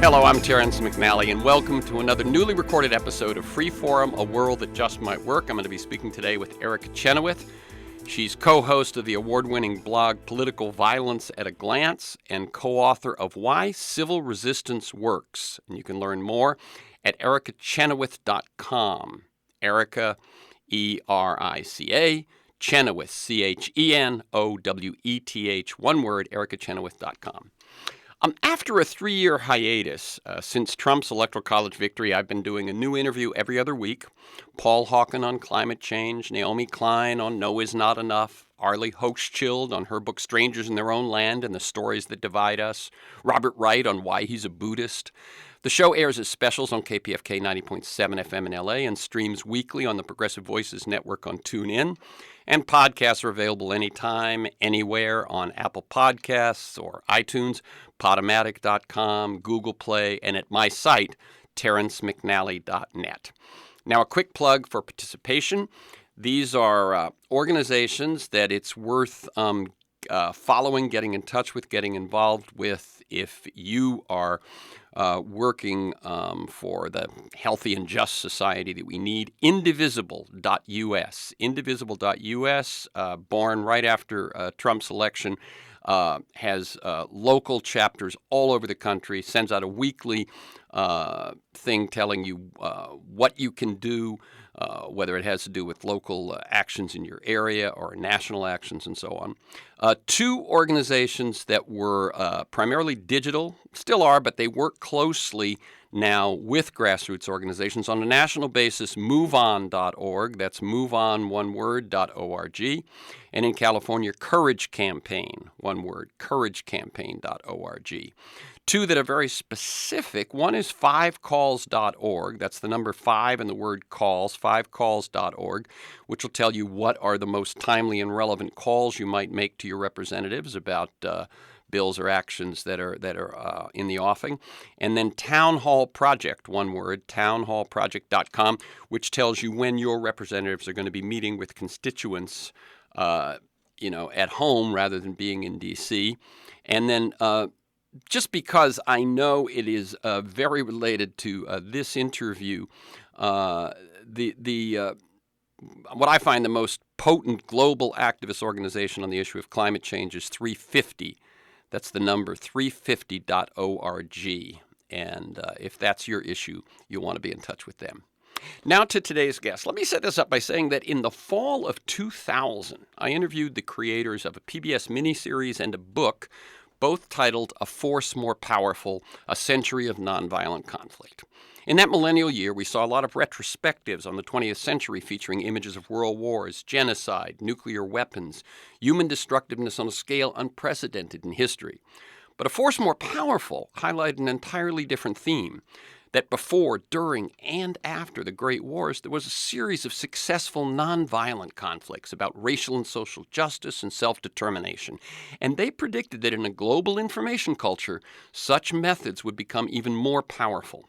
Hello, I'm Terrence McNally, and welcome to another newly recorded episode of Free Forum, A World That Just Might Work. I'm going to be speaking today with ERICA CHENOWETH. She's co-host of the award-winning blog Political Violence at a Glance and co-author of Why Civil Resistance Works. And you can learn more at ericachenoweth.com. ERICA, E-R-I-C-A, Chenoweth, C-H-E-N-O-W-E-T-H, one word, ericachenoweth.com. After a 3-year hiatus since Trump's Electoral College victory, I've been doing a new interview every other week. Paul Hawken on climate change, Naomi Klein on No Is Not Enough, Arlie Hochschild on her book Strangers in Their Own Land and the Stories That Divide Us, Robert Wright on why he's a Buddhist. The show airs as specials on KPFK 90.7 FM in LA and streams weekly on the Progressive Voices Network on TuneIn. And podcasts are available anytime, anywhere on Apple Podcasts or iTunes, Podomatic.com, Google Play, and at my site, terrencemcnally.net. Now, a quick plug for participation. These are organizations that it's worth following, getting in touch with, getting involved with if you are working for the healthy and just society that we need. Indivisible.us. Indivisible.us, born right after Trump's election, has local chapters all over the country, sends out a weekly thing telling you what you can do, whether it has to do with local actions in your area or national actions and so on. Two organizations that were primarily digital, still are, but they work closely now with grassroots organizations on a national basis, moveon.org, that's moveon, one word, .org, and in California, Courage Campaign, one word, couragecampaign.org. Two that are very specific. One is 5calls.org. That's the number 5 and the word calls, 5calls.org, which will tell you what are the most timely and relevant calls you might make to your representatives about bills or actions that are in the offing. And then Town Hall Project, one word, townhallproject.com, which tells you when your representatives are going to be meeting with constituents, at home rather than being in D.C. And then just because I know it is very related to this interview, what I find the most potent global activist organization on the issue of climate change is 350. That's the number, 350.org. And if that's your issue, you'll want to be in touch with them. Now to today's guest. Let me set this up by saying that in the fall of 2000, I interviewed the creators of a PBS miniseries and a book, both titled A Force More Powerful, A Century of Nonviolent Conflict. In that millennial year, we saw a lot of retrospectives on the 20th century featuring images of world wars, genocide, nuclear weapons, human destructiveness on a scale unprecedented in history. But A Force More Powerful highlighted an entirely different theme, that before, during, and after the Great Wars, there was a series of successful nonviolent conflicts about racial and social justice and self-determination. And they predicted that in a global information culture, such methods would become even more powerful.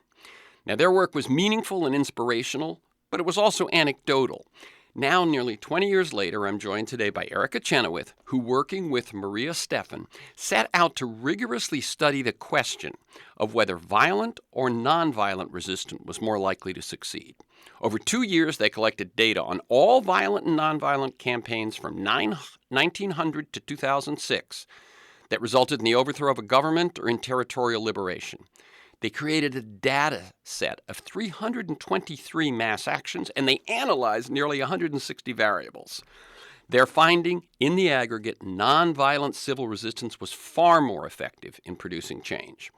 Now, their work was meaningful and inspirational, but it was also anecdotal. Now, nearly 20 years later, I'm joined today by ERICA CHENOWETH, who, working with Maria Stephan, set out to rigorously study the question of whether violent or nonviolent resistance was more likely to succeed. Over 2 years, they collected data on all violent and nonviolent campaigns from 1900 to 2006 that resulted in the overthrow of a government or in territorial liberation. They created a data set of 323 mass actions, and they analyzed nearly 160 variables. Their finding, in the aggregate, nonviolent civil resistance was far more effective in producing change.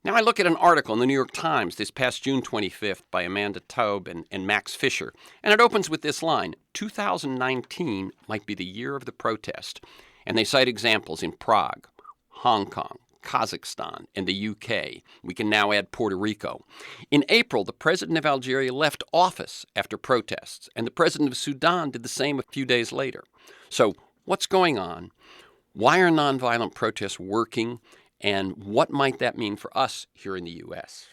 Now I look at an article in the New York Times this past June 25th by Amanda Taub and Max Fisher, and it opens with this line, 2019 might be the year of the protest. And they cite examples in Prague, Hong Kong, Kazakhstan, and the UK. We can now add Puerto Rico. In April, the President of Algeria left office after protests, and the President of Sudan did the same a few days later. So what's going on? Why are nonviolent protests working? And what might that mean for us here in the U.S.?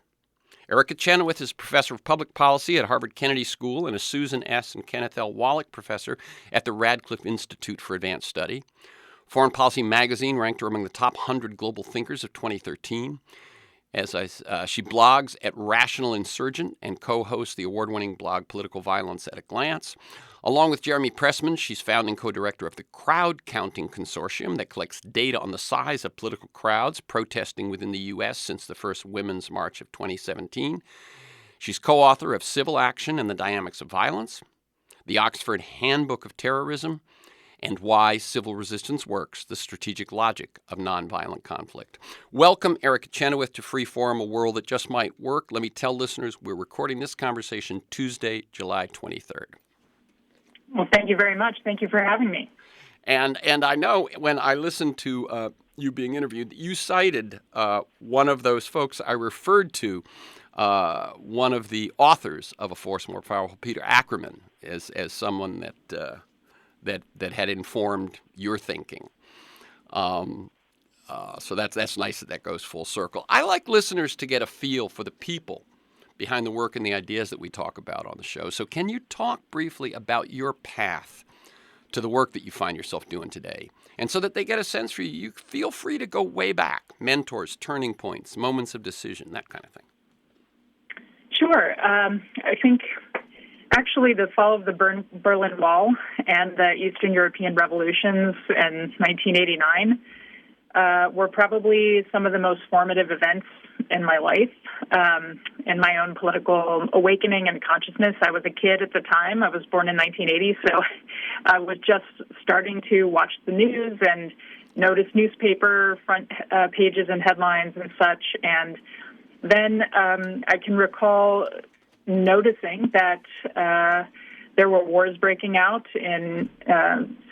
ERICA CHENOWETH is professor of public policy at Harvard Kennedy School and a Susan S. and Kenneth L. Wallach professor at the Radcliffe Institute for Advanced Study. Foreign Policy magazine ranked her among the top 100 global thinkers of 2013. She blogs at Rational Insurgent and co-hosts the award-winning blog Political Violence at a Glance. Along with Jeremy Pressman, she's founding co-director of the Crowd Counting Consortium that collects data on the size of political crowds protesting within the U.S. since the first Women's March of 2017. She's co-author of Civil Action and the Dynamics of Violence, the Oxford Handbook of Terrorism, and Why Civil Resistance Works, the Strategic Logic of Nonviolent Conflict. Welcome, ERICA Chenoweth, to Freeform, a world that just might work. Let me tell listeners we're recording this conversation Tuesday, July 23rd. Well, thank you very much. Thank you for having me. And I know when I listened to you being interviewed, you cited one of those folks I referred to, one of the authors of A Force More Powerful, Peter Ackerman, as someone that had informed your thinking. So that's nice that goes full circle. I like listeners to get a feel for the people behind the work and the ideas that we talk about on the show. So can you talk briefly about your path to the work that you find yourself doing today? And so that they get a sense for you, you feel free to go way back, mentors, turning points, moments of decision, that kind of thing. Sure. I think actually the fall of the Berlin Wall and the Eastern European revolutions in 1989 were probably some of the most formative events in my life, in my own political awakening and consciousness. I was a kid at the time. I was born in 1980, so I was just starting to watch the news and notice newspaper front pages and headlines and such. And then I can recall noticing that there were wars breaking out in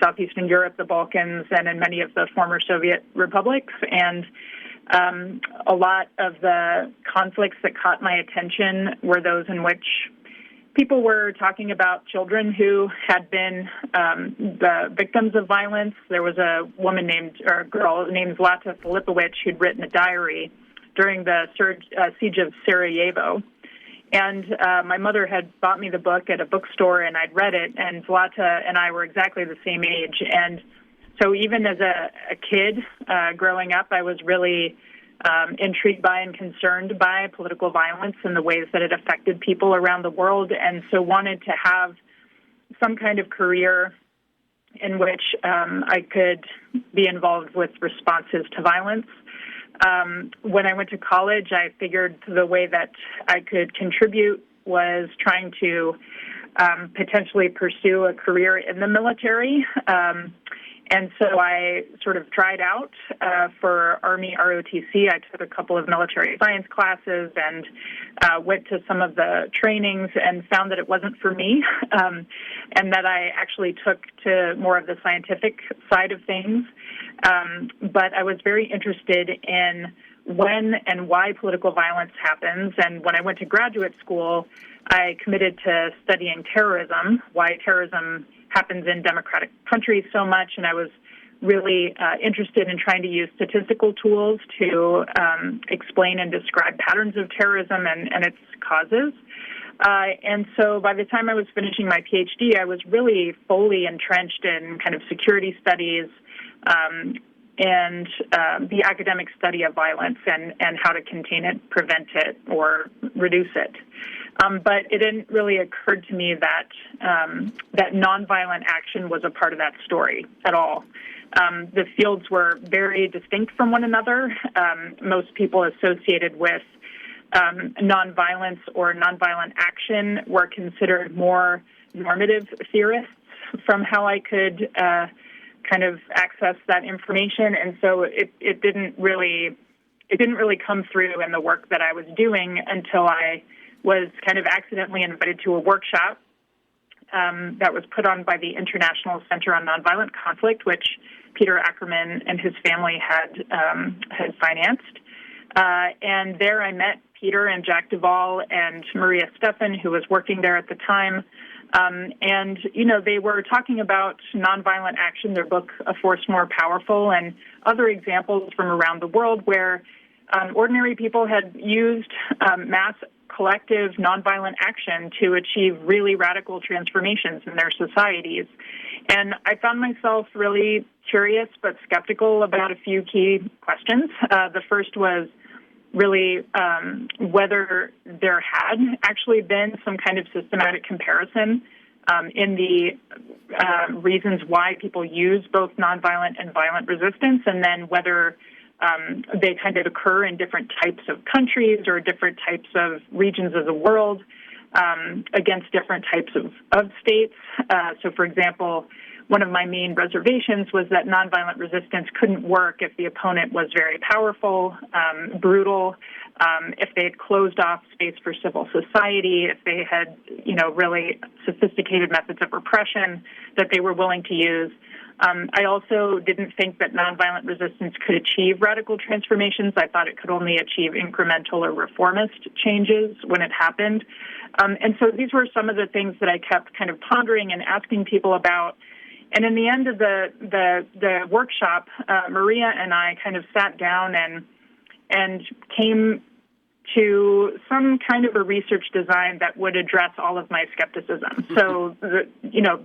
southeastern Europe, the Balkans, and in many of the former Soviet republics. And a lot of the conflicts that caught my attention were those in which people were talking about children who had been the victims of violence. There was a girl named Zlata Filipowicz who'd written a diary during the siege of Sarajevo. And my mother had bought me the book at a bookstore, and I'd read it, and Zlata and I were exactly the same age. And so even as a kid growing up, I was really intrigued by and concerned by political violence and the ways that it affected people around the world, and so wanted to have some kind of career in which I could be involved with responses to violence. When I went to college, I figured the way that I could contribute was trying to potentially pursue a career in the military. And so I sort of tried out for Army ROTC. I took a couple of military science classes and went to some of the trainings and found that it wasn't for me, and that I actually took to more of the scientific side of things. But I was very interested in when and why political violence happens. And when I went to graduate school, I committed to studying terrorism, why terrorism happens in democratic countries so much, and I was really interested in trying to use statistical tools to explain and describe patterns of terrorism and its causes. And so by the time I was finishing my PhD, I was really fully entrenched in kind of security studies and the academic study of violence and how to contain it, prevent it, or reduce it. But it didn't really occur to me that that nonviolent action was a part of that story at all. The fields were very distinct from one another. Most people associated with nonviolence or nonviolent action were considered more normative theorists from how I could kind of access that information, and so it didn't really come through in the work that I was doing until I was kind of accidentally invited to a workshop that was put on by the International Center on Nonviolent Conflict, which Peter Ackerman and his family had financed. And there I met Peter and Jack Duvall and Maria Steffen, who was working there at the time. And, you know, they were talking about nonviolent action, their book, A Force More Powerful, and other examples from around the world where ordinary people had used mass collective nonviolent action to achieve really radical transformations in their societies. And I found myself really curious but skeptical about a few key questions. The first was, really whether there had actually been some kind of systematic comparison in the reasons why people use both nonviolent and violent resistance, and then whether they kind of occur in different types of countries or different types of regions of the world against different types of states. So, for example, one of my main reservations was that nonviolent resistance couldn't work if the opponent was very powerful, brutal, if they had closed off space for civil society, if they had, really sophisticated methods of repression that they were willing to use. I also didn't think that nonviolent resistance could achieve radical transformations. I thought it could only achieve incremental or reformist changes when it happened. And so these were some of the things that I kept kind of pondering and asking people about. And in the end of the workshop, Maria and I kind of sat down and came to some kind of a research design that would address all of my skepticism. So,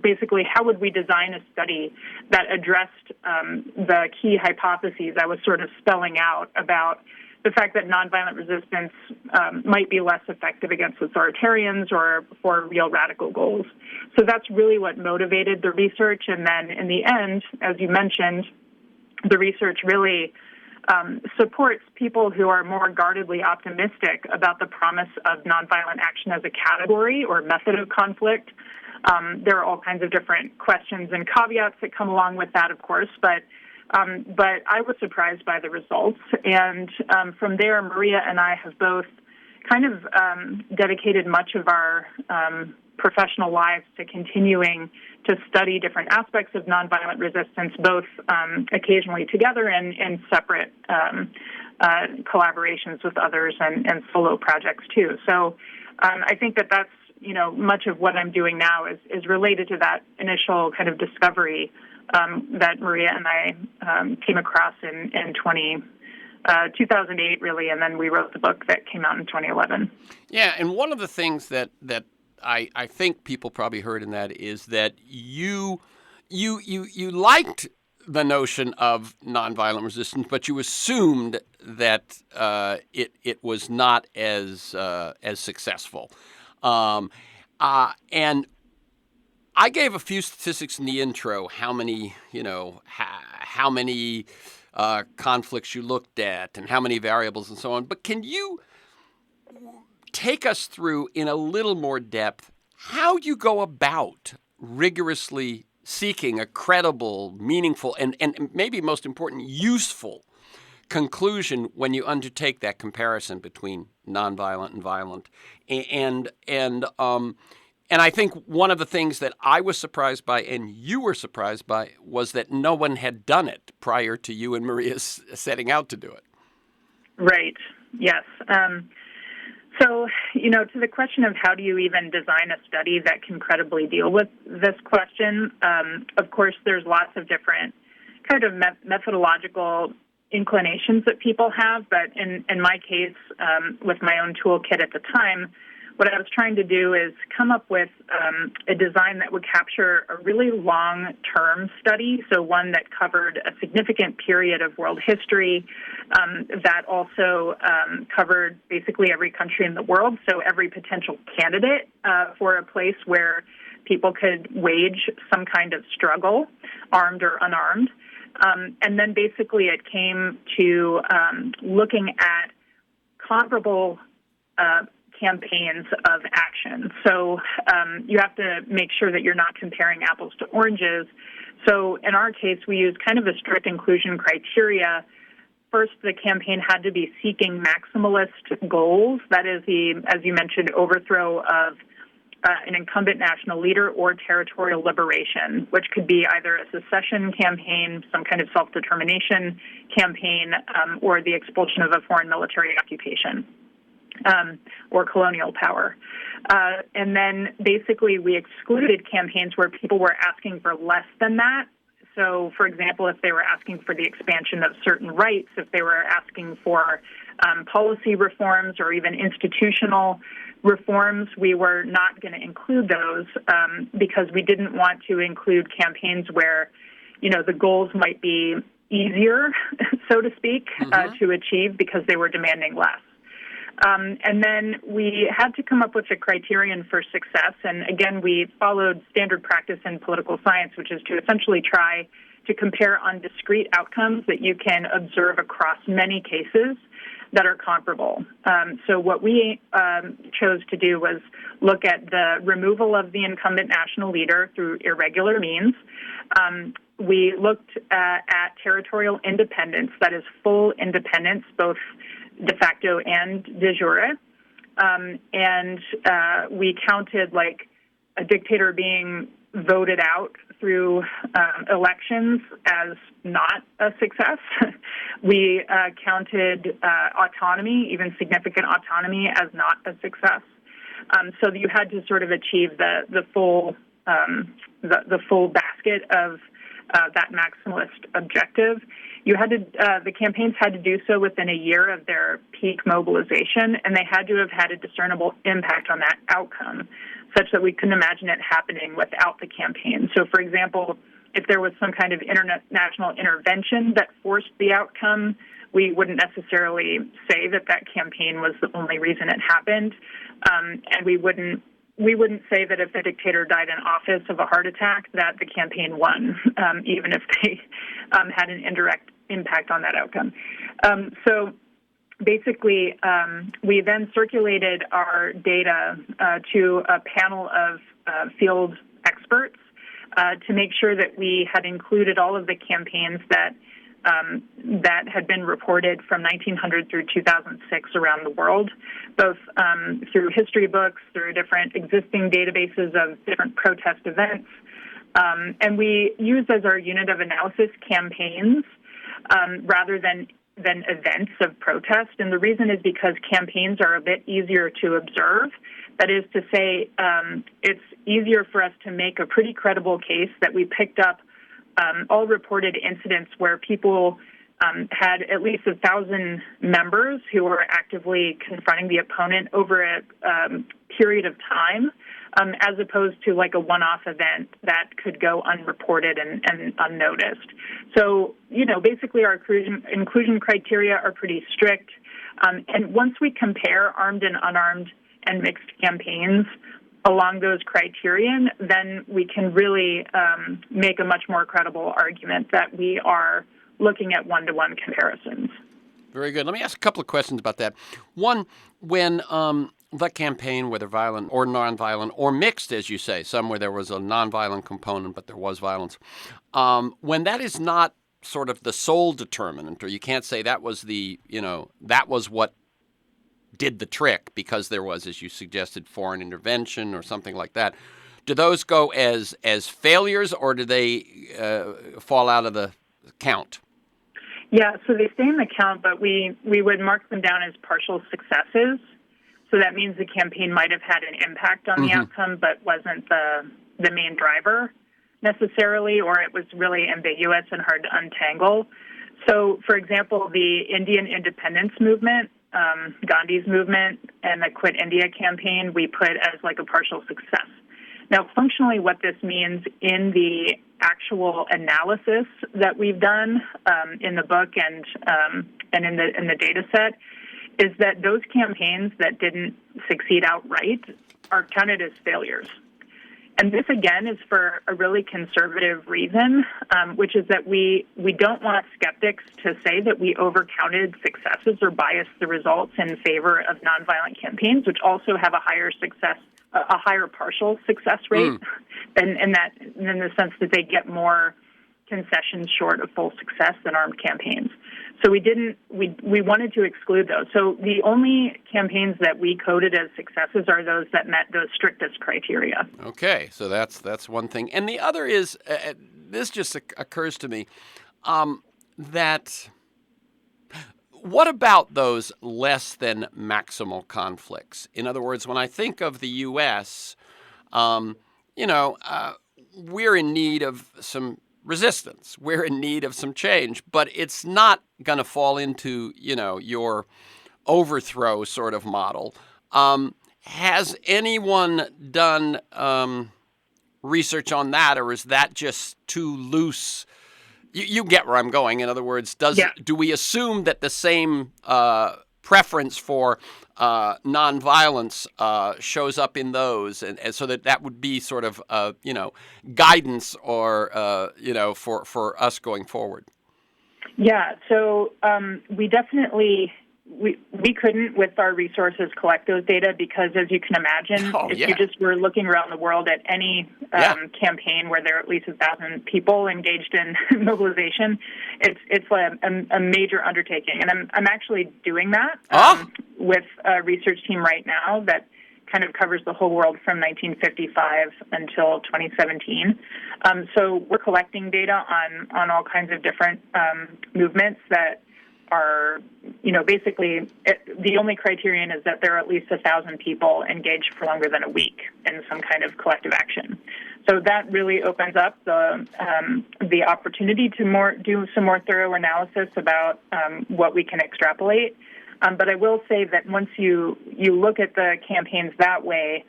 basically, how would we design a study that addressed the key hypotheses I was sort of spelling out about the fact that nonviolent resistance might be less effective against authoritarians or for real radical goals. So that's really what motivated the research. And then in the end, as you mentioned, the research really supports people who are more guardedly optimistic about the promise of nonviolent action as a category or method of conflict. There are all kinds of different questions and caveats that come along with that, of course, but I was surprised by the results. And from there, Maria and I have both kind of dedicated much of our professional lives to continuing to study different aspects of nonviolent resistance, both occasionally together and in separate collaborations with others and solo projects too. So I think that that's, much of what I'm doing now is related to that initial kind of discovery that Maria and I came across in 2008, really, and then we wrote the book that came out in 2011. Yeah, and one of the things that I think people probably heard in that is that you liked the notion of nonviolent resistance, but you assumed that it was not as successful. And I gave a few statistics in the intro, how many conflicts you looked at and how many variables and so on. But can you take us through in a little more depth how you go about rigorously seeking a credible, meaningful, and maybe most important, useful conclusion when you undertake that comparison between nonviolent and violent? And I think one of the things that I was surprised by and you were surprised by was that no one had done it prior to you and Maria setting out to do it. Right. Yes. So, to the question of how do you even design a study that can credibly deal with this question, of course, there's lots of different kind of methodological inclinations that people have. But in my case, with my own toolkit at the time, what I was trying to do is come up with a design that would capture a really long-term study, so one that covered a significant period of world history, that also covered basically every country in the world, so every potential candidate for a place where people could wage some kind of struggle, armed or unarmed. And then basically it came to looking at comparable campaigns of action. So you have to make sure that you're not comparing apples to oranges. So in our case, we used kind of a strict inclusion criteria. First, the campaign had to be seeking maximalist goals. That is as you mentioned, overthrow of an incumbent national leader or territorial liberation, which could be either a secession campaign, some kind of self-determination campaign, or the expulsion of a foreign military occupation. Or colonial power. And then basically we excluded campaigns where people were asking for less than that. So, for example, if they were asking for the expansion of certain rights, if they were asking for policy reforms or even institutional reforms, we were not going to include those because we didn't want to include campaigns where, the goals might be easier, so to speak, to achieve because they were demanding less. And then we had to come up with a criterion for success. And again, we followed standard practice in political science, which is to essentially try to compare on discrete outcomes that you can observe across many cases that are comparable. So what we chose to do was look at the removal of the incumbent national leader through irregular means. We looked at territorial independence, that is full independence, both de facto and de jure. And we counted like a dictator being voted out through elections as not a success. We counted autonomy, even significant autonomy, as not a success. So you had to sort of achieve the full basket of that maximalist objective. You had to the campaigns had to do so within a year of their peak mobilization, and they had to have had a discernible impact on that outcome, such that we couldn't imagine it happening without the campaign. So, for example, if there was some kind of international intervention that forced the outcome, we wouldn't necessarily say that that campaign was the only reason it happened, and we wouldn't say that if the dictator died in office of a heart attack that the campaign won, even if they had an indirect impact on that outcome. So basically, we then circulated our data to a panel of field experts to make sure that we had included all of the campaigns that had been reported from 1900 through 2006 around the world, both through history books, through different existing databases of different protest events. And we used as our unit of analysis campaigns rather than events of protest. And the reason is because campaigns are a bit easier to observe. That is to say, it's easier for us to make a pretty credible case that we picked up all reported incidents where people had at least 1,000 members who were actively confronting the opponent over a period of time, as opposed to like a one-off event that could go unreported and unnoticed. So, basically our inclusion criteria are pretty strict. And once we compare armed and unarmed and mixed campaigns along those criterion, then we can really make a much more credible argument that we are looking at one-to-one comparisons. Very good. Let me ask a couple of questions about that. One, when the campaign, whether violent or nonviolent or mixed, as you say, some where there was a nonviolent component but there was violence, when that is not sort of the sole determinant, or you can't say that was that was what did the trick because there was, as you suggested, foreign intervention or something like that. Do those go as failures, or do they fall out of the count? Yeah, so they stay in the count, but we would mark them down as partial successes. So that means the campaign might have had an impact on the outcome, but wasn't the main driver necessarily, or it was really ambiguous and hard to untangle. So, for example, the Indian independence movement, Gandhi's movement, and the Quit India campaign, we put as like a partial success. Now, functionally, what this means in the actual analysis that we've done in the book and in the data set is that those campaigns that didn't succeed outright are counted as failures. And this, again, is for a really conservative reason, which is that we don't want skeptics to say that we overcounted successes or biased the results in favor of nonviolent campaigns, which also have a higher partial success rate in the sense that they get more concessions short of full success than armed campaigns. So we wanted to exclude those. So the only campaigns that we coded as successes are those that met those strictest criteria. Okay, so that's one thing. And the other is, this just occurs to me, that what about those less than maximal conflicts? In other words, when I think of the U.S., we're in need of some resistance. We're in need of some change, but it's not going to fall into, your overthrow sort of model. Has anyone done research on that, or is that just too loose, You get where I'm going. In other words, do we assume that the same preference for nonviolence shows up in those, and so that would be sort of guidance or for us going forward? Yeah. So we definitely. We couldn't, with our resources, collect those data because, as you can imagine, you just were looking around the world at any campaign where there are at least 1,000 people engaged in mobilization, it's a major undertaking. And I'm actually doing that with a research team right now that kind of covers the whole world from 1955 until 2017. So we're collecting data on all kinds of different movements that are, basically the only criterion is that there are at least 1,000 people engaged for longer than a week in some kind of collective action. So that really opens up the opportunity to do some more thorough analysis about what we can extrapolate. But I will say that once you look at the campaigns that way,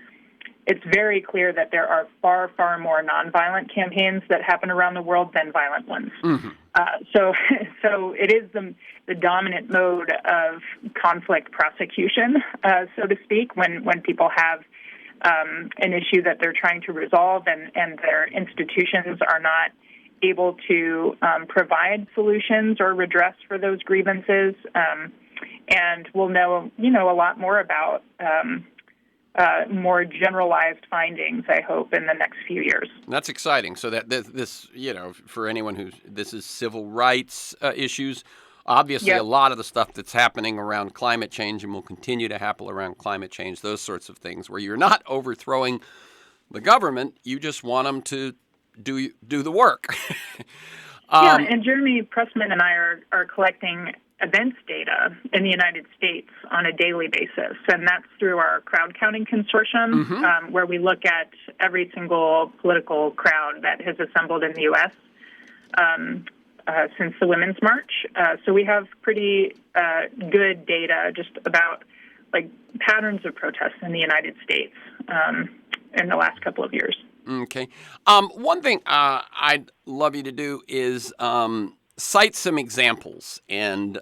it's very clear that there are far, far more nonviolent campaigns that happen around the world than violent ones. Mm-hmm. So it is the dominant mode of conflict prosecution, so to speak, when people have an issue that they're trying to resolve and their institutions are not able to provide solutions or redress for those grievances. And we'll know, a lot more about more generalized findings, I hope, in the next few years. That's exciting. So that this, for anyone this is civil rights issues. Obviously, a lot of the stuff that's happening around climate change and will continue to happen around climate change, those sorts of things, where you're not overthrowing the government, you just want them to do the work. And Jeremy Pressman and I are collecting events data in the United States on a daily basis, and that's through our crowd counting consortium, where we look at every single political crowd that has assembled in the U.S. Since the Women's March. So we have pretty good data just about patterns of protests in the United States in the last couple of years. Okay. One thing I'd love you to do is cite some examples, and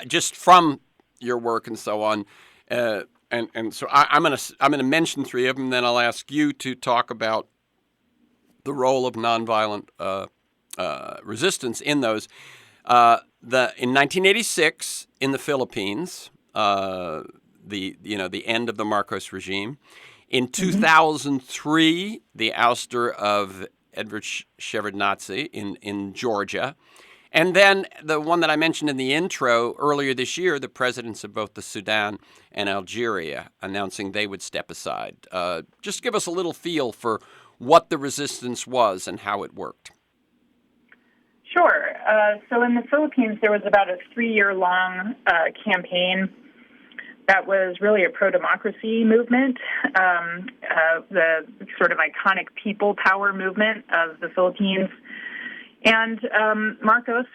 just from your work and so on. And so I'm gonna mention three of them. Then I'll ask you to talk about the role of nonviolent resistance in those. In 1986 in the Philippines, the end of the Marcos regime. In 2003, the ouster of Edward Shevardnadze in Georgia. And then the one that I mentioned in the intro earlier this year, the presidents of both the Sudan and Algeria announcing they would step aside. Just give us a little feel for what the resistance was and how it worked. Sure. So in the Philippines, there was about a 3-year-long campaign that was really a pro-democracy movement, the sort of iconic people power movement of the Philippines. And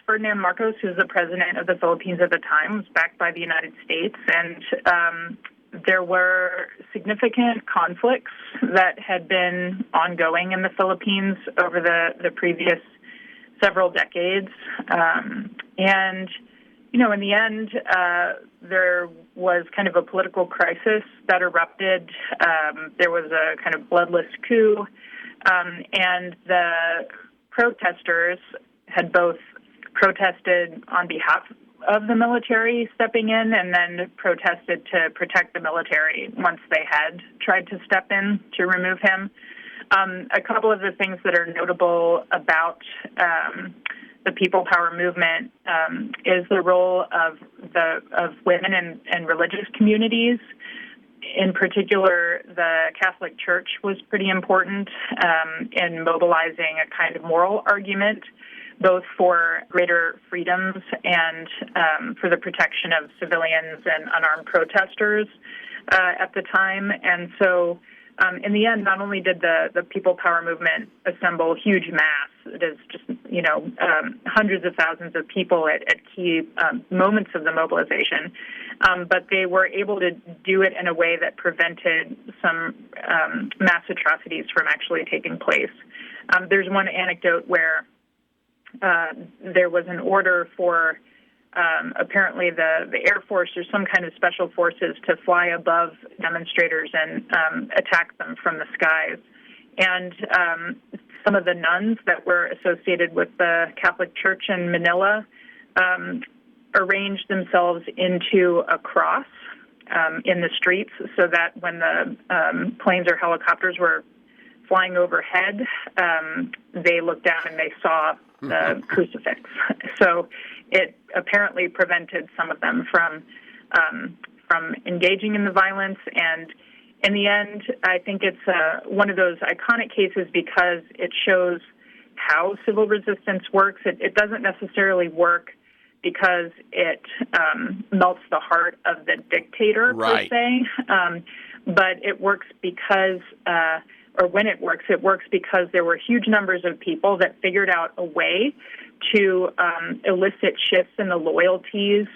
Ferdinand Marcos, who's the president of the Philippines at the time, was backed by the United States. And there were significant conflicts that had been ongoing in the Philippines over the previous several decades. And, in the end, there was kind of a political crisis that erupted. There was a kind of bloodless coup. And the protesters had both protested on behalf of the military stepping in and then protested to protect the military once they had tried to step in to remove him. A couple of the things that are notable about the people power movement is the role of women and religious communities. In particular, the Catholic Church was pretty important in mobilizing a kind of moral argument, both for greater freedoms and for the protection of civilians and unarmed protesters at the time. And so in the end, not only did the people power movement assemble huge mass, it is just, hundreds of thousands of people at key moments of the mobilization, but they were able to do it in a way that prevented some mass atrocities from actually taking place. There's one anecdote where there was an order for apparently the Air Force or some kind of special forces to fly above demonstrators and attack them from the skies. And some of the nuns that were associated with the Catholic Church in Manila arranged themselves into a cross in the streets so that when the planes or helicopters were flying overhead, they looked down and they saw the crucifix. So it apparently prevented some of them from engaging in the violence. And in the end, I think it's one of those iconic cases because it shows how civil resistance works. It doesn't necessarily work because it melts the heart of the dictator, right, per se, but it works because or when it works because there were huge numbers of people that figured out a way to elicit shifts in the loyalties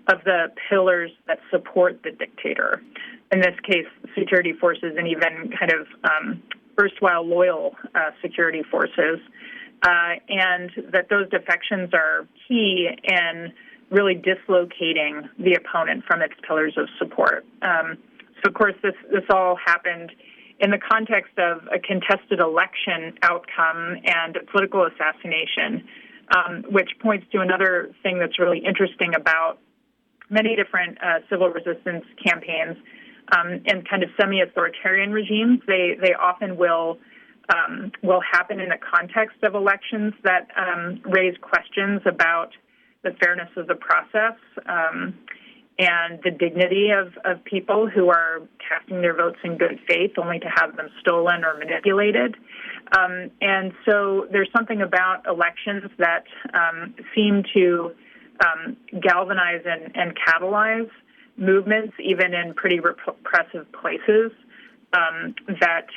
of the pillars that support the dictator. In this case, security forces and even kind of erstwhile loyal security forces, and that those defections are key in really dislocating the opponent from its pillars of support. So, of course, this all happened in the context of a contested election outcome and a political assassination, which points to another thing that's really interesting about many different civil resistance campaigns and kind of semi-authoritarian regimes. They often will happen in the context of elections that raise questions about the fairness of the process and the dignity of people who are casting their votes in good faith only to have them stolen or manipulated. And so there's something about elections that seem to galvanize and catalyze movements, even in pretty repressive places, that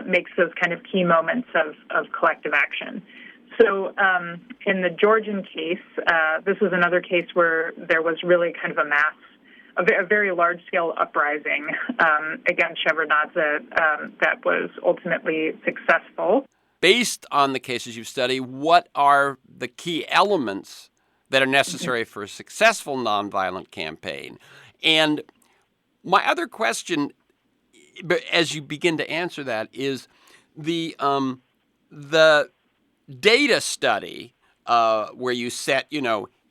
makes those kind of key moments of collective action. So in the Georgian case, this was another case where there was really kind of a very large-scale uprising against Shevardnadze that was ultimately successful. Based on the cases you've studied, what are the key elements that are necessary for a successful nonviolent campaign? And my other question, as you begin to answer that, is the data study where you set,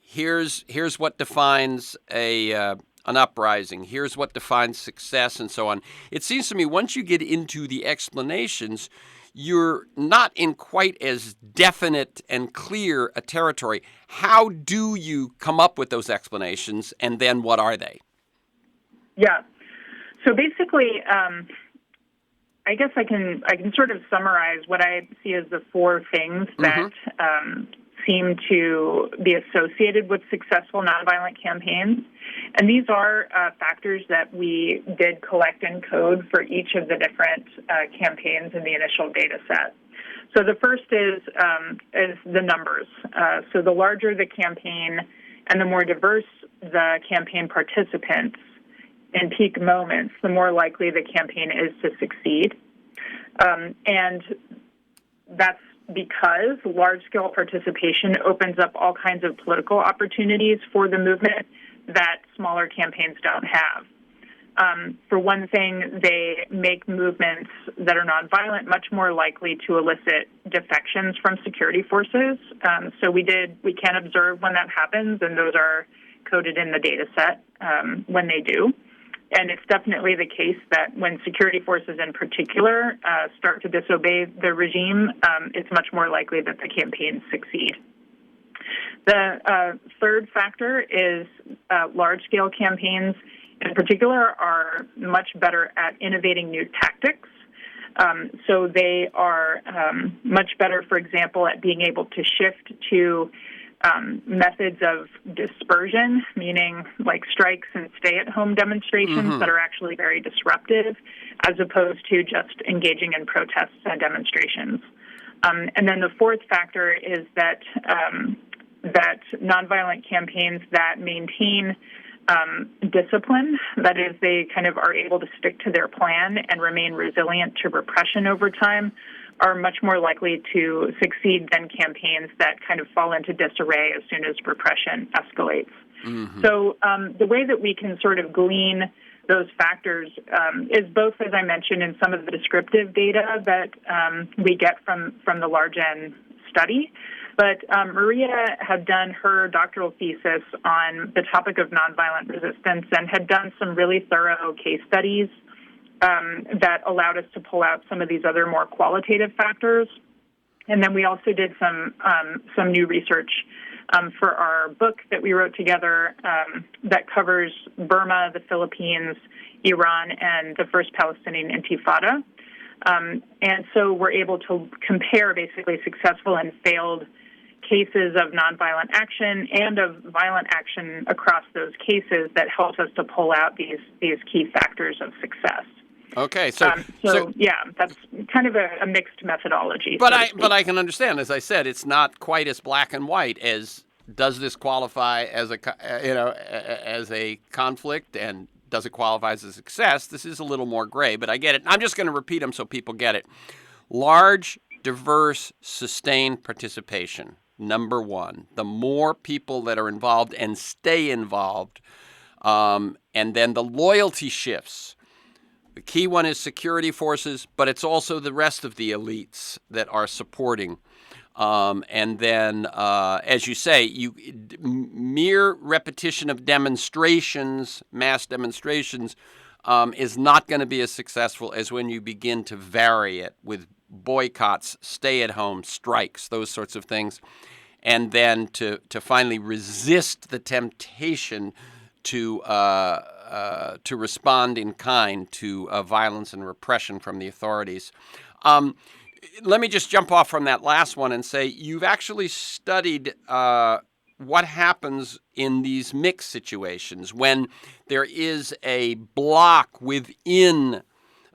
here's what defines an uprising, here's what defines success, and so on. It seems to me once you get into the explanations, you're not in quite as definite and clear a territory. How do you come up with those explanations, and then what are they? Yeah. So basically, I guess I can sort of summarize what I see as the four things that seem to be associated with successful nonviolent campaigns. And these are factors that we did collect and code for each of the different campaigns in the initial data set. So the first is the numbers. So the larger the campaign and the more diverse the campaign participants in peak moments, the more likely the campaign is to succeed. And that's because large-scale participation opens up all kinds of political opportunities for the movement that smaller campaigns don't have. For one thing, they make movements that are nonviolent much more likely to elicit defections from security forces. So we can observe when that happens, and those are coded in the data set when they do. And it's definitely the case that when security forces in particular start to disobey the regime, it's much more likely that the campaigns succeed. The third factor is large-scale campaigns in particular are much better at innovating new tactics. So they are much better, for example, at being able to shift to methods of dispersion, meaning like strikes and stay-at-home demonstrations that are actually very disruptive, as opposed to just engaging in protests and demonstrations. And then the fourth factor is that that nonviolent campaigns that maintain discipline, that is, they kind of are able to stick to their plan and remain resilient to repression over time, are much more likely to succeed than campaigns that kind of fall into disarray as soon as repression escalates. Mm-hmm. So the way that we can sort of glean those factors is both, as I mentioned, in some of the descriptive data that we get from the large N study. But Maria had done her doctoral thesis on the topic of nonviolent resistance and had done some really thorough case studies that allowed us to pull out some of these other more qualitative factors. And then we also did some new research for our book that we wrote together that covers Burma, the Philippines, Iran, and the first Palestinian Intifada. And so we're able to compare basically successful and failed cases of nonviolent action and of violent action across those cases that helps us to pull out these key factors of success. Okay, so yeah, that's kind of a mixed methodology. But I can understand, as I said, it's not quite as black and white as does this qualify as a conflict and does it qualify as a success. This is a little more gray, but I get it. I'm just going to repeat them so people get it. Large, diverse, sustained participation. Number one, the more people that are involved and stay involved, and then the loyalty shifts. The key one is security forces, but it's also the rest of the elites that are supporting. And then, as you say, mere repetition of demonstrations, mass demonstrations, is not going to be as successful as when you begin to vary it with boycotts, stay-at-home, strikes, those sorts of things, and then to finally resist the temptation to respond in kind to violence and repression from the authorities. Let me just jump off from that last one and say you've actually studied what happens in these mixed situations when there is a block within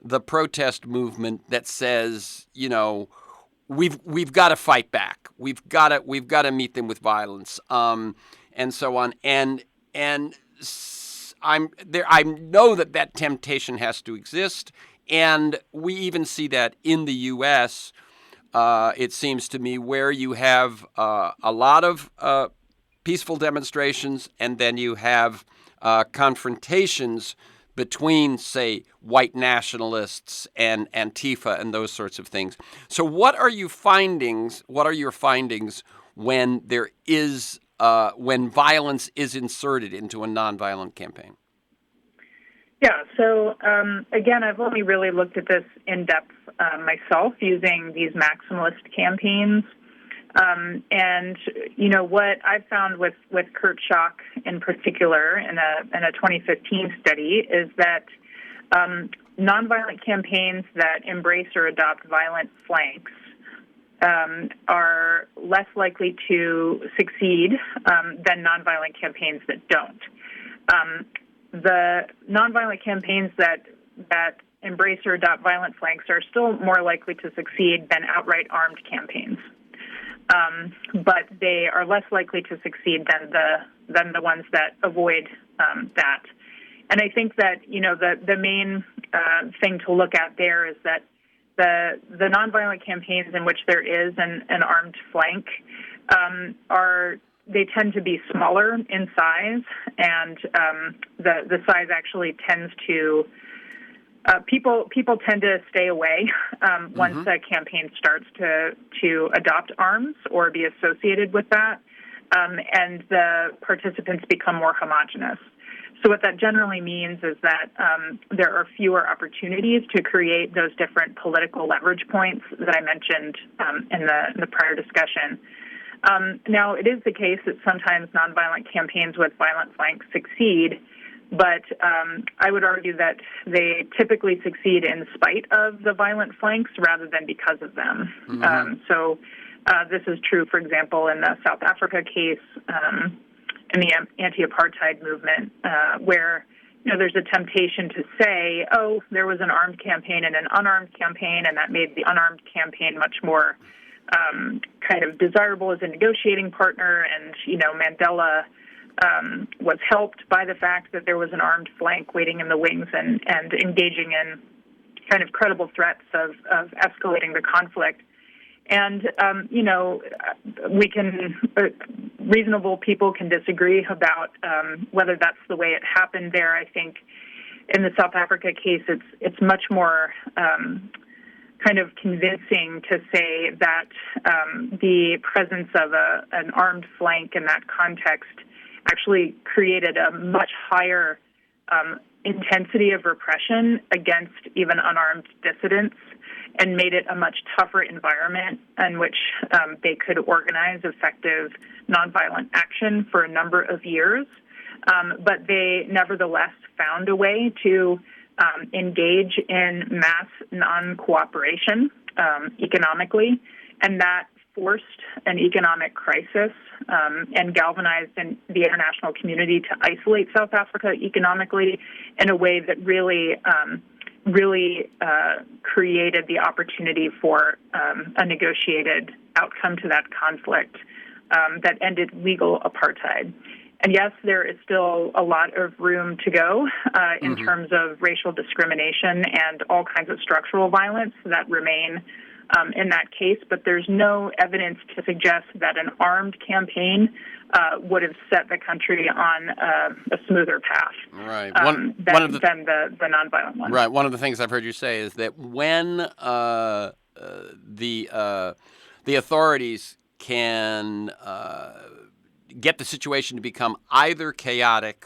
the protest movement that says, we've got to fight back, we've got to meet them with violence, and so on, and I know that temptation has to exist, and we even see that in the U.S. It seems to me, where you have a lot of peaceful demonstrations, and then you have confrontations between, say, white nationalists and Antifa and those sorts of things. So, what are your findings when there is when violence is inserted into a nonviolent campaign? Yeah, so again, I've only really looked at this in depth myself using these maximalist campaigns. And, what I've found with Kurt Schock in particular in a 2015 study is that nonviolent campaigns that embrace or adopt violent flanks are less likely to succeed than nonviolent campaigns that don't. The nonviolent campaigns that embrace or adopt violent flanks are still more likely to succeed than outright armed campaigns. But they are less likely to succeed than the ones that avoid that. And I think that, the main thing to look at there is that the nonviolent campaigns in which there is an armed flank they tend to be smaller in size, and the size actually tends to people tend to stay away once a campaign starts to adopt arms or be associated with that, and the participants become more homogenous. So what that generally means is that there are fewer opportunities to create those different political leverage points that I mentioned in the prior discussion. Now, it is the case that sometimes nonviolent campaigns with violent flanks succeed, but I would argue that they typically succeed in spite of the violent flanks rather than because of them. So this is true, for example, in the South Africa case, in the anti-apartheid movement, where there's a temptation to say, oh, there was an armed campaign and an unarmed campaign, and that made the unarmed campaign much more kind of desirable as a negotiating partner, and Mandela was helped by the fact that there was an armed flank waiting in the wings and engaging kind of credible threats of escalating the conflict. And, reasonable people can disagree about whether that's the way it happened there. I think in the South Africa case, it's much more kind of convincing to say that the presence of an armed flank in that context actually created a much higher intensity of repression against even unarmed dissidents and made it a much tougher environment in which they could organize effective nonviolent action for a number of years. But they nevertheless found a way to engage in mass non-cooperation economically, and that forced an economic crisis and galvanized the international community to isolate South Africa economically in a way that really created the opportunity for a negotiated outcome to that conflict that ended legal apartheid. And yes, there is still a lot of room to go in terms of racial discrimination and all kinds of structural violence that remain in that case, but there's no evidence to suggest that an armed campaign would have set the country on a smoother path than the nonviolent one. Right. One of the things I've heard you say is that when the authorities can get the situation to become either chaotic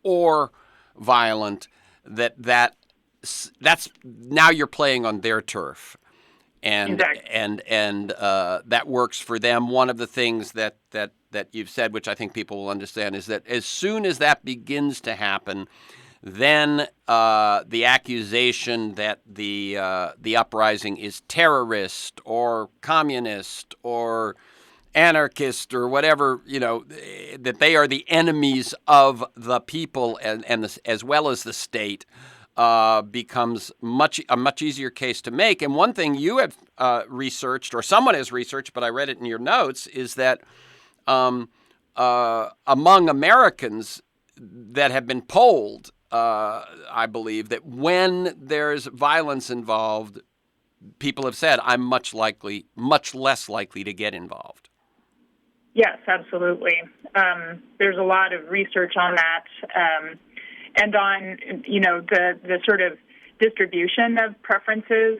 or violent, that's now you're playing on their turf. And exactly. and that works for them. One of the things that you've said, which I think people will understand, is that as soon as that begins to happen, then the accusation that the uprising is terrorist or communist or anarchist or whatever, that they are the enemies of the people and as well as the state, becomes a much easier case to make. And one thing you have researched, or someone has researched, but I read it in your notes, is that among Americans that have been polled, I believe that when there's violence involved, people have said, I'm much less likely to get involved. Yes, absolutely. There's a lot of research on that. And on, the sort of distribution of preferences,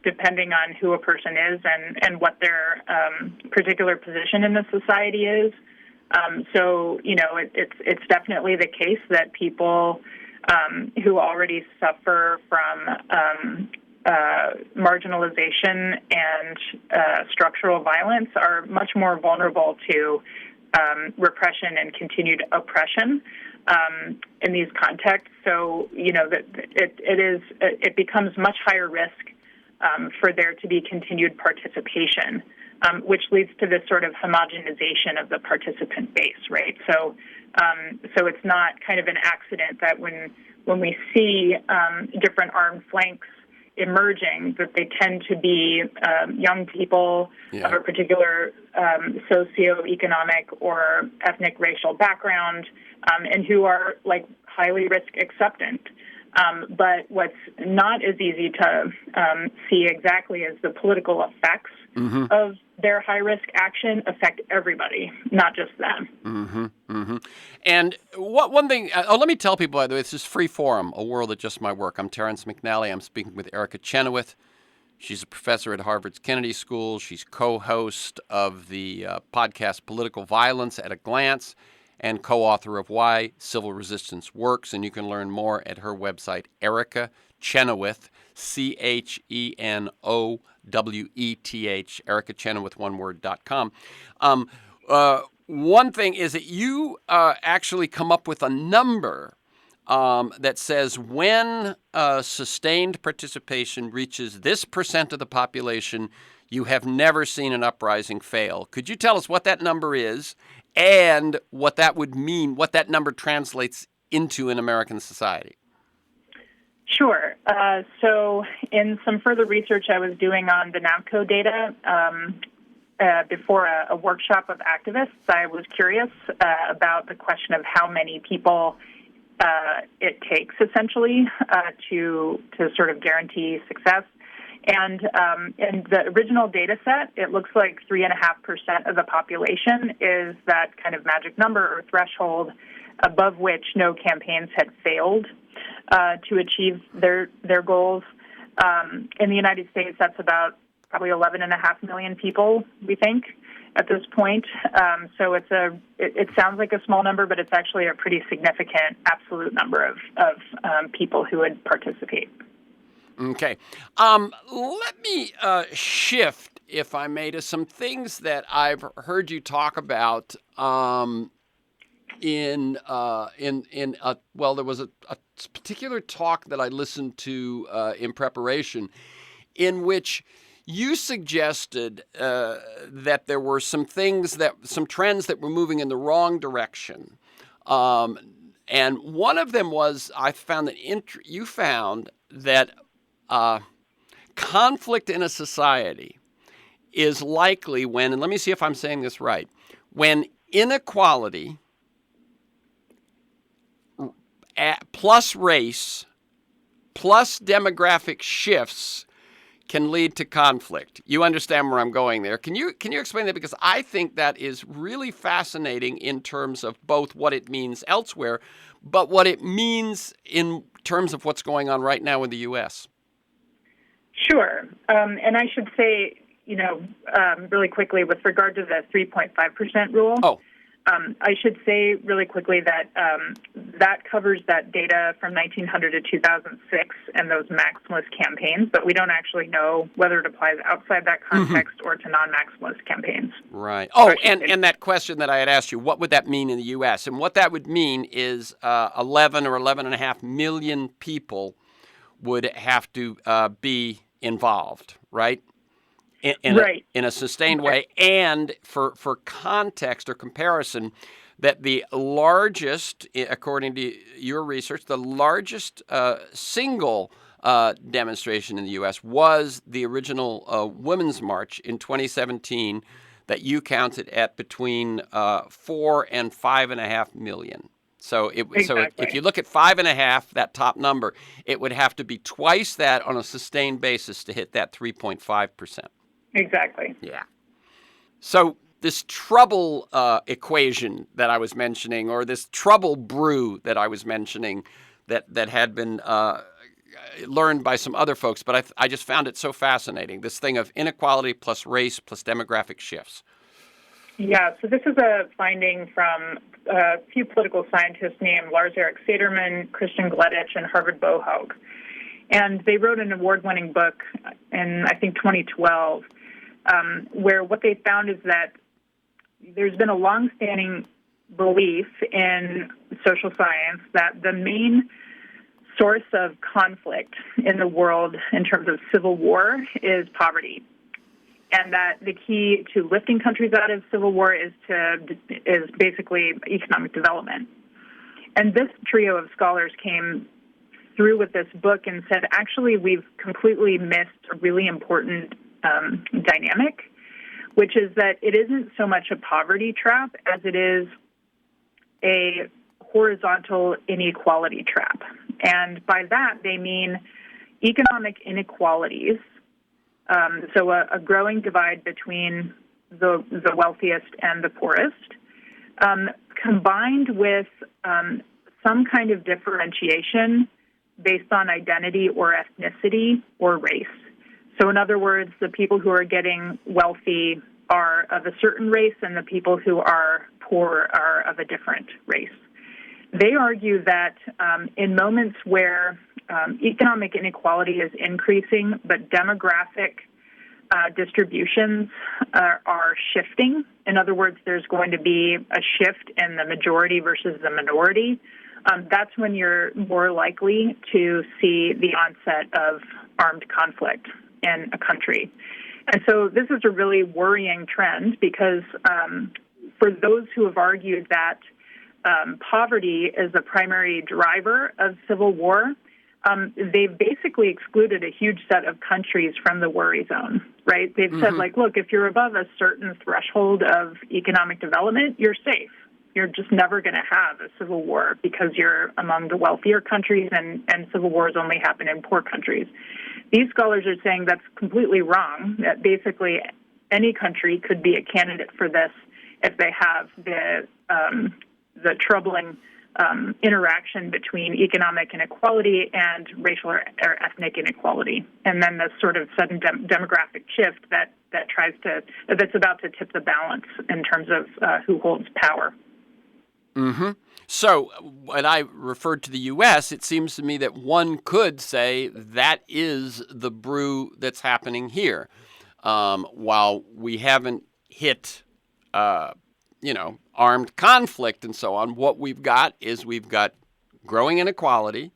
depending on who a person is and what their particular position in the society is. It's definitely the case that people who already suffer from marginalization and structural violence are much more vulnerable to repression and continued oppression in these contexts. So, it becomes much higher risk for there to be continued participation, which leads to this sort of homogenization of the participant base, right? So it's not kind of an accident that when we see different armed flanks emerging, that they tend to be young people of a particular socioeconomic or ethnic racial background, and who are like highly risk acceptant. But what's not as easy to see exactly is the political effects of their high-risk action affect everybody, not just them. And one thing, let me tell people, by the way, this is Free Forum, a world that just might work. I'm Terrence McNally. I'm speaking with ERICA Chenoweth. She's a professor at Harvard's Kennedy School. She's co-host of the podcast Political Violence at a Glance and co-author of Why Civil Resistance Works. And you can learn more at her website, ERICA Chenoweth, CHENOWETH, ERICAChenoweth1word.com. One thing is that you actually come up with a number that says when sustained participation reaches this percent of the population, you have never seen an uprising fail. Could you tell us what that number is and what that would mean, what that number translates into in American society? Sure. So in some further research I was doing on the NAVCO data, before a workshop of activists, I was curious about the question of how many people it takes, essentially, to sort of guarantee success. And in the original data set, it looks like 3.5% of the population is that kind of magic number or threshold above which no campaigns had failed to achieve their goals. In the United States, that's about probably 11.5 million people, we think, at this point. So it sounds like a small number, but it's actually a pretty significant absolute number of people who would participate. Okay. Let me shift, if I may, to some things that I've heard you talk about well, there was a particular talk that I listened to in preparation in which you suggested that there were some trends that were moving in the wrong direction. And one of them was, I found that you found that conflict in a society is likely when, and let me see if I'm saying this right, when inequality plus race plus demographic shifts can lead to conflict. You understand where I'm going there. Can you explain that? Because I think that is really fascinating in terms of both what it means elsewhere, but what it means in terms of what's going on right now in the U.S. Sure. And I should say, really quickly with regard to the 3.5% rule. Oh. I should say really quickly that that covers that data from 1900 to 2006 and those maximalist campaigns, but we don't actually know whether it applies outside that context or to non-maximalist campaigns. Right. Oh, and that question that I had asked you, what would that mean in the U.S.? And what that would mean is 11 or 11.5 million people would have to be involved, right? In a sustained way. And for context or comparison, that the largest, according to your research, the largest single demonstration in the U.S. was the original Women's March in 2017 that you counted at between 4 and 5.5 million. So if you look at 5.5, that top number, it would have to be twice that on a sustained basis to hit that 3.5%. Exactly. Yeah. So this trouble equation that I was mentioning, or this trouble brew that I was mentioning, that had been learned by some other folks, but I just found it so fascinating. This thing of inequality plus race plus demographic shifts. Yeah, so this is a finding from a few political scientists named Lars-Erik Sederman, Christian Gleditsch, and Harvard Bohaug. And they wrote an award-winning book in, I think, 2012, where what they found is that there's been a long-standing belief in social science that the main source of conflict in the world in terms of civil war is poverty, and that the key to lifting countries out of civil war is basically economic development. And this trio of scholars came through with this book and said, actually, we've completely missed a really important dynamic, which is that it isn't so much a poverty trap as it is a horizontal inequality trap. And by that, they mean economic inequalities, so a growing divide between the wealthiest and the poorest, combined with some kind of differentiation based on identity or ethnicity or race. So in other words, the people who are getting wealthy are of a certain race and the people who are poor are of a different race. They argue that in moments where economic inequality is increasing, but demographic distributions are shifting. In other words, there's going to be a shift in the majority versus the minority. That's when you're more likely to see the onset of armed conflict in a country. And so this is a really worrying trend because for those who have argued that poverty is the primary driver of civil war, they've basically excluded a huge set of countries from the worry zone, right? They've said, look, if you're above a certain threshold of economic development, you're safe. you're just never going to have a civil war because you're among the wealthier countries, and civil wars only happen in poor countries. These scholars are saying that's completely wrong, that basically any country could be a candidate for this if they have the troubling interaction between economic inequality and racial or ethnic inequality, and then the sort of sudden demographic shift that's about to tip the balance in terms of who holds power. Mm-hmm. So when I referred to the U.S., it seems to me that one could say that is the brew that's happening here. While we haven't hit, armed conflict and so on, what we've got growing inequality.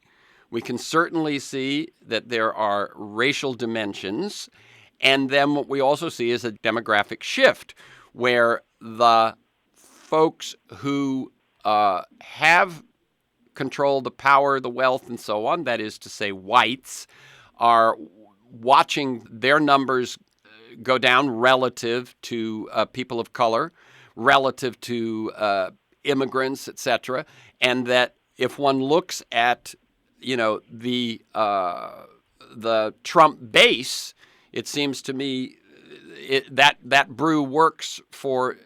We can certainly see that there are racial dimensions. And then what we also see is a demographic shift where the folks who have control, the power, the wealth, and so on, that is to say whites, are watching their numbers go down relative to people of color, relative to immigrants, etc., and that if one looks at, the Trump base, it seems to me that brew works for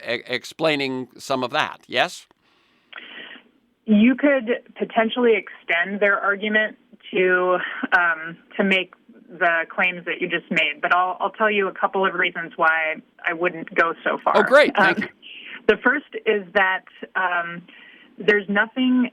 explaining some of that. Yes? You could potentially extend their argument to make the claims that you just made, but I'll tell you a couple of reasons why I wouldn't go so far. Oh, great. Thank you. The first is that there's nothing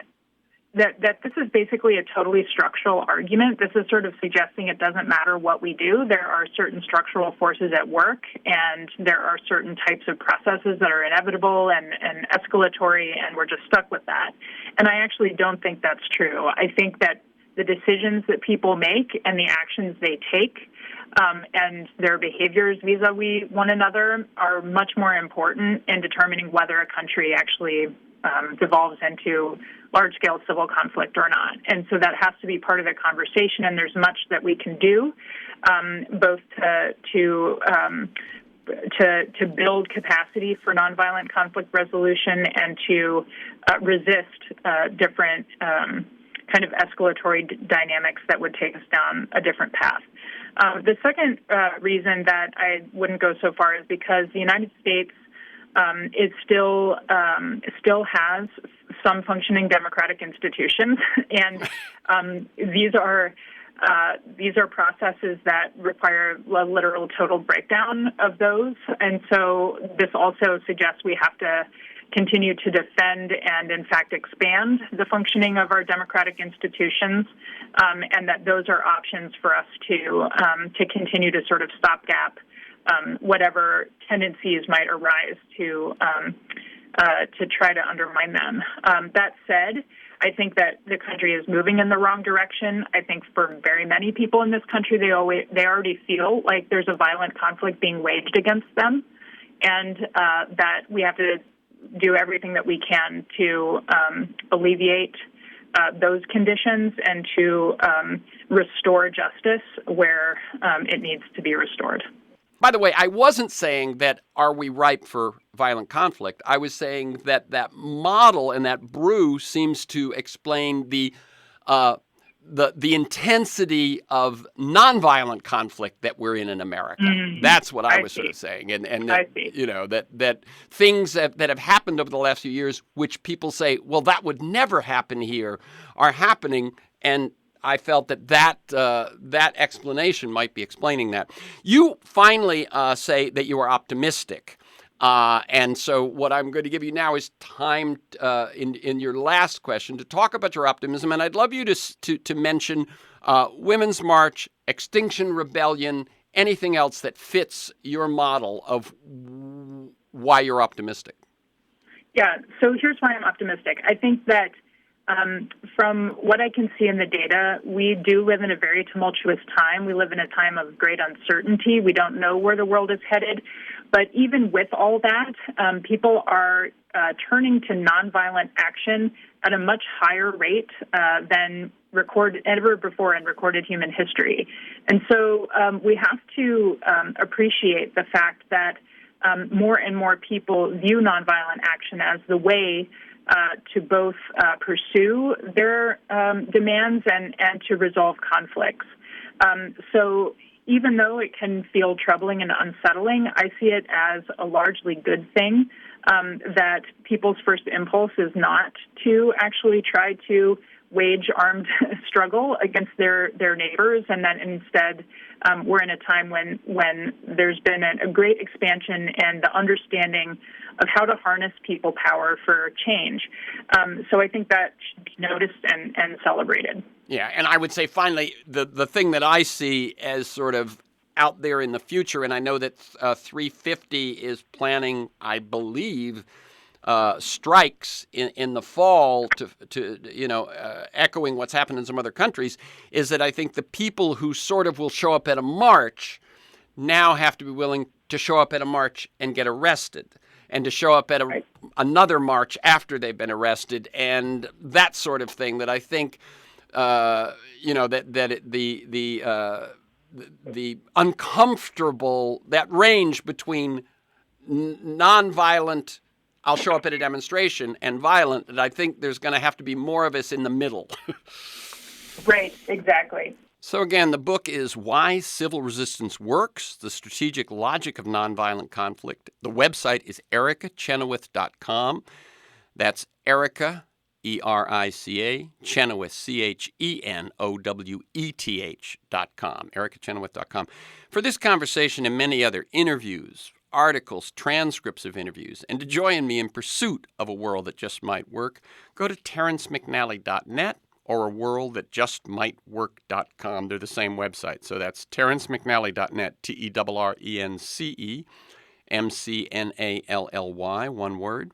that this is basically a totally structural argument. This is sort of suggesting it doesn't matter what we do. There are certain structural forces at work, and there are certain types of processes that are inevitable and escalatory, and we're just stuck with that. And I actually don't think that's true. I think that the decisions that people make and the actions they take and their behaviors vis-a-vis one another are much more important in determining whether a country actually devolves into large-scale civil conflict or not. And so that has to be part of the conversation, and there's much that we can do, both to build capacity for nonviolent conflict resolution and to resist different kind of escalatory dynamics that would take us down a different path. The second reason that I wouldn't go so far is because the United States it still has some functioning democratic institutions, and these are processes that require a literal total breakdown of those. And so this also suggests we have to continue to defend and, in fact, expand the functioning of our democratic institutions, and that those are options for us to continue to sort of stopgap whatever tendencies might arise to try to undermine them. That said, I think that the country is moving in the wrong direction. I think for very many people in this country, they already feel like there's a violent conflict being waged against them, and that we have to do everything that we can to alleviate those conditions and to restore justice where it needs to be restored. By the way, I wasn't saying that are we ripe for violent conflict. I was saying that model and that brew seems to explain the intensity of nonviolent conflict that we're in America. Mm-hmm. That's what I was sort of saying, and that things that have happened over the last few years, which people say, well, that would never happen here, are happening, and I felt that explanation might be explaining that. You finally say that you are optimistic. And so what I'm going to give you now is time in your last question to talk about your optimism. And I'd love you to mention Women's March, Extinction Rebellion, anything else that fits your model of why you're optimistic. Yeah, so here's why I'm optimistic. I think that from what I can see in the data, we do live in a very tumultuous time. We live in a time of great uncertainty. We don't know where the world is headed. But even with all that, people are turning to nonviolent action at a much higher rate than ever before in recorded human history. And so we have to appreciate the fact that more and more people view nonviolent action as the way to both pursue their demands and to resolve conflicts. So even though it can feel troubling and unsettling, I see it as a largely good thing, that people's first impulse is not to actually try to wage armed struggle against their neighbors, and that instead we're in a time when there's been a great expansion and the understanding of how to harness people power for change. So I think that should be noticed and celebrated. Yeah, and I would say finally, the thing that I see as sort of out there in the future, and I know that 350 is planning, I believe, strikes in the fall to echoing what's happened in some other countries, is that I think the people who sort of will show up at a march now have to be willing to show up at a march and get arrested, and to show up at another march after they've been arrested, and that sort of thing that I think the uncomfortable, that range between nonviolent, I'll show up at a demonstration, and violent, that I think there's going to have to be more of us in the middle. Right, exactly. So again, the book is Why Civil Resistance Works, The Strategic Logic of Nonviolent Conflict. The website is ERICACHENOWETH.com. That's ERICA, ERICA, Chenoweth, CHENOWETH.com, ERICACHENOWETH.com. For this conversation and many other interviews, articles, transcripts of interviews, and to join me in pursuit of a world that just might work, go to TerenceMcNally.net or a world that just might work.com. They're the same website. So that's TerenceMcNally.net, TerenceMcNally, one word,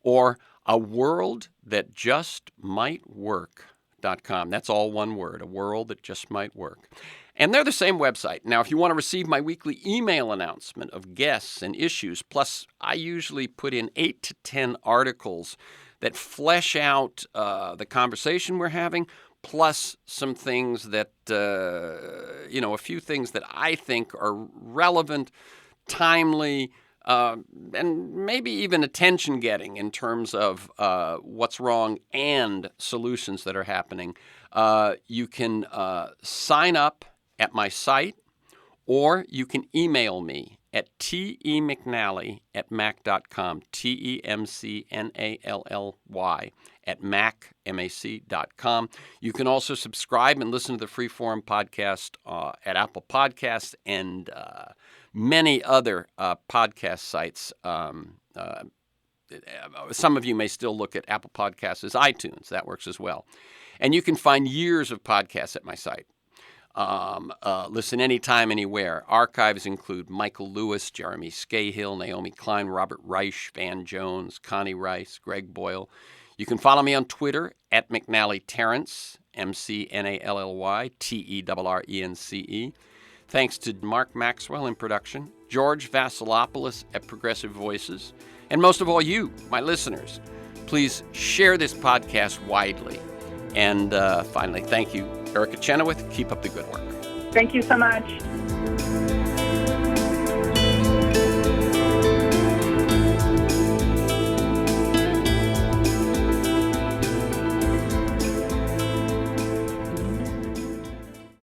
or a world that just might work.com. That's all one word, a world that just might work. And they're the same website. Now, if you want to receive my weekly email announcement of guests and issues, plus I usually put in 8 to 10 articles that flesh out the conversation we're having, plus some things that, a few things that I think are relevant, timely, and maybe even attention-getting in terms of what's wrong and solutions that are happening. You can sign up at my site, or you can email me at temcnally@mac.com, TEMCNALLY@mac.com. You can also subscribe and listen to the Freeform podcast at Apple Podcasts and many other podcast sites. Some of you may still look at Apple Podcasts as iTunes. That works as well. And you can find years of podcasts at my site. Listen anytime, anywhere. Archives include Michael Lewis, Jeremy Scahill, Naomi Klein, Robert Reich, Van Jones, Connie Rice, Greg Boyle. You can follow me on Twitter at McNally Terrence, McNally, TERRENCE. Thanks to Mark Maxwell in production, George Vasilopoulos at Progressive Voices, and most of all you, my listeners. Please share this podcast widely. And finally, thank you, ERICA Chenoweth. Keep up the good work. Thank you so much.